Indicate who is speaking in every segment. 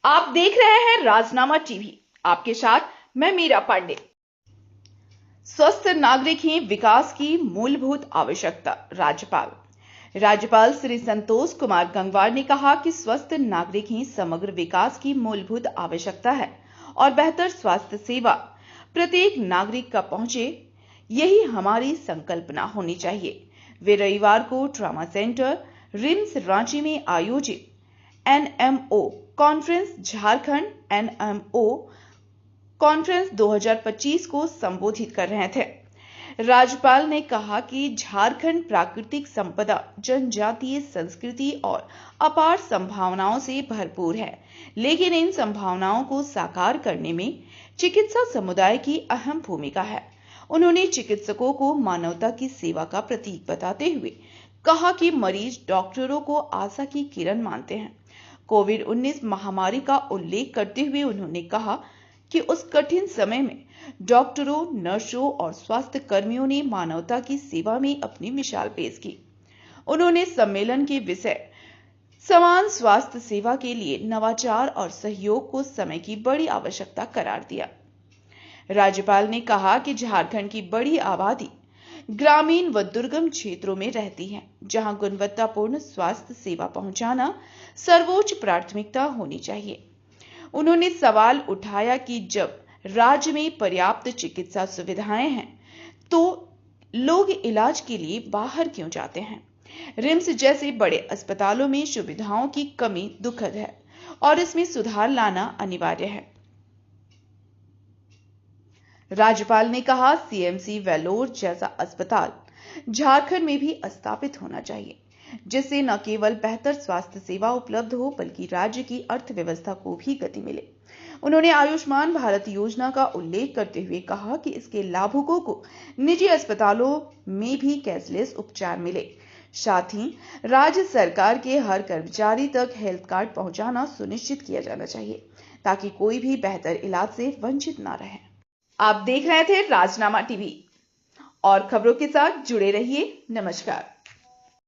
Speaker 1: आप देख रहे हैं राजनामा टीवी। आपके साथ मैं मीरा पांडे। स्वस्थ नागरिक ही विकास की मूलभूत आवश्यकता। राज्यपाल श्री संतोष कुमार गंगवार ने कहा कि स्वस्थ नागरिक ही समग्र विकास की मूलभूत आवश्यकता है और बेहतर स्वास्थ्य सेवा प्रत्येक नागरिक का पहुंचे, यही हमारी संकल्पना होनी चाहिए। वे रविवार को ट्रॉमा सेंटर रिम्स रांची में आयोजित NMO conference Jharkhand NMO conference 2025 को संबोधित कर रहे थे। राज्यपाल ने कहा कि झारखंड प्राकृतिक संपदा, जनजातीय संस्कृति और अपार संभावनाओं से भरपूर है, लेकिन इन संभावनाओं को साकार करने में चिकित्सा समुदाय की अहम भूमिका है। उन्होंने चिकित्सकों को मानवता की सेवा का प्रतीक बताते हुए कहा कि मरीज डॉक्टरों को आशा की किरण मानते हैं। कोविड-19 महामारी का उल्लेख करते हुए उन्होंने कहा कि उस कठिन समय में डॉक्टरों, नर्सों और स्वास्थ्य कर्मियों ने मानवता की सेवा में अपनी मिसाल पेश की। उन्होंने सम्मेलन के विषय समान स्वास्थ्य सेवा के लिए नवाचार और सहयोग को समय की बड़ी आवश्यकता करार दिया। राज्यपाल ने कहा कि झारखंड की बड़ी आबादी ग्रामीण व दुर्गम क्षेत्रों में रहती है, जहां गुणवत्तापूर्ण स्वास्थ्य सेवा पहुंचाना सर्वोच्च प्राथमिकता होनी चाहिए। उन्होंने सवाल उठाया कि जब राज्य में पर्याप्त चिकित्सा सुविधाएं हैं, तो लोग इलाज के लिए बाहर क्यों जाते हैं। रिम्स जैसे बड़े अस्पतालों में सुविधाओं की कमी दुखद है और इसमें सुधार लाना अनिवार्य है। राज्यपाल ने कहा, सीएमसी वेलोर जैसा अस्पताल झारखंड में भी स्थापित होना चाहिए, जिससे न केवल बेहतर स्वास्थ्य सेवा उपलब्ध हो, बल्कि राज्य की अर्थव्यवस्था को भी गति मिले। उन्होंने आयुष्मान भारत योजना का उल्लेख करते हुए कहा कि इसके लाभुकों को निजी अस्पतालों में भी कैशलेस उपचार मिले। साथ ही राज्य सरकार के हर कर्मचारी तक हेल्थ कार्ड पहुंचाना सुनिश्चित किया जाना चाहिए, ताकि कोई भी बेहतर इलाज से वंचित न रहे। आप देख रहे थे राजनामा टीवी और खबरों के साथ जुड़े रहिए। नमस्कार।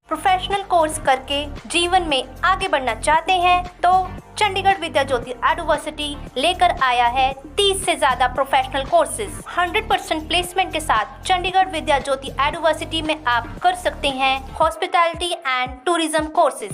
Speaker 2: प्रोफेशनल कोर्स करके जीवन में आगे बढ़ना चाहते हैं तो चंडीगढ़ विद्या ज्योति यूनिवर्सिटी लेकर आया है 30 से ज्यादा प्रोफेशनल कोर्सेज 100% प्लेसमेंट के साथ। चंडीगढ़ विद्या ज्योति यूनिवर्सिटी में आप कर सकते हैं hospitality and tourism courses,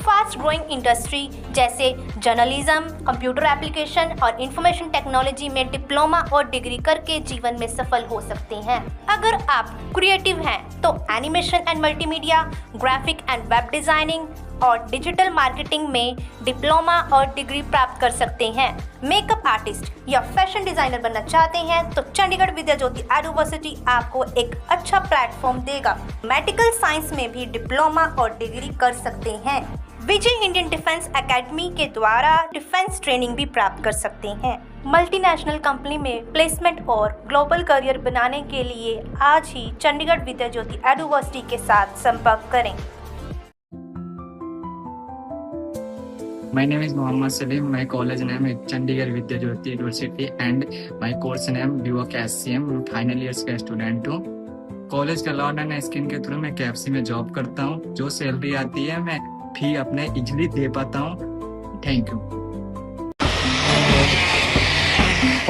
Speaker 2: fast growing industry जैसे जर्नलिज्म, कंप्यूटर एप्लीकेशन और इंफॉर्मेशन टेक्नोलॉजी में डिप्लोमा और डिग्री करके जीवन में सफल हो सकते हैं। अगर आप क्रिएटिव हैं तो animation and multimedia, graphic and web designing और डिजिटल मार्केटिंग में डिप्लोमा और डिग्री प्राप्त कर सकते हैं। मेकअप आर्टिस्ट या फैशन डिजाइनर बनना चाहते हैं तो चंडीगढ़ विद्या ज्योति यूनिवर्सिटी आपको एक अच्छा प्लेटफॉर्म देगा। मेडिकल साइंस में भी डिप्लोमा और डिग्री कर सकते हैं। विजय इंडियन डिफेंस एकेडमी के द्वारा डिफेंस ट्रेनिंग भी प्राप्त कर सकते हैं। मल्टीनेशनल कंपनी में प्लेसमेंट और ग्लोबल करियर बनाने के लिए आज ही चंडीगढ़ विद्या ज्योति यूनिवर्सिटी के साथ संपर्क करें।
Speaker 3: My name is Mohammad Salim. My college name is Chandigarh Vidya Jyoti University and my course name BWOC SCM. Final years का स्टूडेंट हूँ। कॉलेज के लॉर्ड एंड स्किन के थ्रू मैं कैप्सी में जॉब करता हूँ। जो सैलरी आती है मैं फी अपने इजिली दे पाता हूँ। Thank you.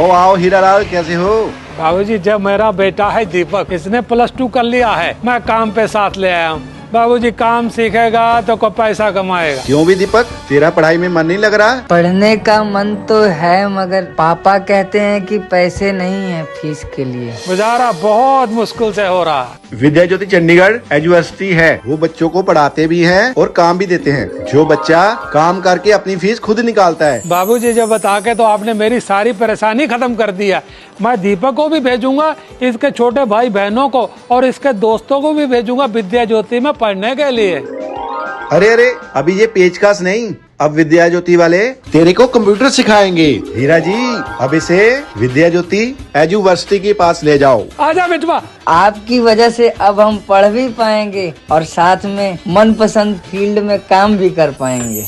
Speaker 4: आओ हीरालाल, कैसे हो?
Speaker 5: बाबूजी, जब मेरा बेटा है दीपक, इसने +2 कर लिया है, मैं काम पे साथ ले आया हूँ। बाबूजी, काम सीखेगा तो को पैसा कमाएगा।
Speaker 4: क्यों भी दीपक, तेरा पढ़ाई में मन नहीं लग रहा?
Speaker 6: पढ़ने का मन तो है, मगर पापा कहते हैं कि पैसे नहीं है फीस के लिए।
Speaker 5: गुजारा बहुत मुश्किल से हो रहा है।
Speaker 4: विद्या ज्योति चंडीगढ़ यूनिवर्सिटी है, वो बच्चों को पढ़ाते भी हैं और काम भी देते हैं। जो बच्चा काम करके अपनी फीस खुद निकालता है।
Speaker 5: बाबूजी, जब बता के तो आपने मेरी सारी परेशानी खत्म कर दिया। मैं दीपक को भी भेजूंगा, इसके छोटे भाई बहनों को और इसके दोस्तों को भी भेजूंगा विद्या ज्योति में पढ़ने के लिए।
Speaker 4: अरे अभी ये पेचकस नहीं, अब विद्या ज्योति वाले तेरे को कंप्यूटर सिखाएंगे। हीरा जी, अब इसे विद्या ज्योति यूनिवर्सिटी के पास ले जाओ।
Speaker 5: आजा बेटवा।
Speaker 6: आपकी वजह से अब हम पढ़ भी पाएंगे और साथ में मनपसंद फील्ड में काम भी कर पाएंगे।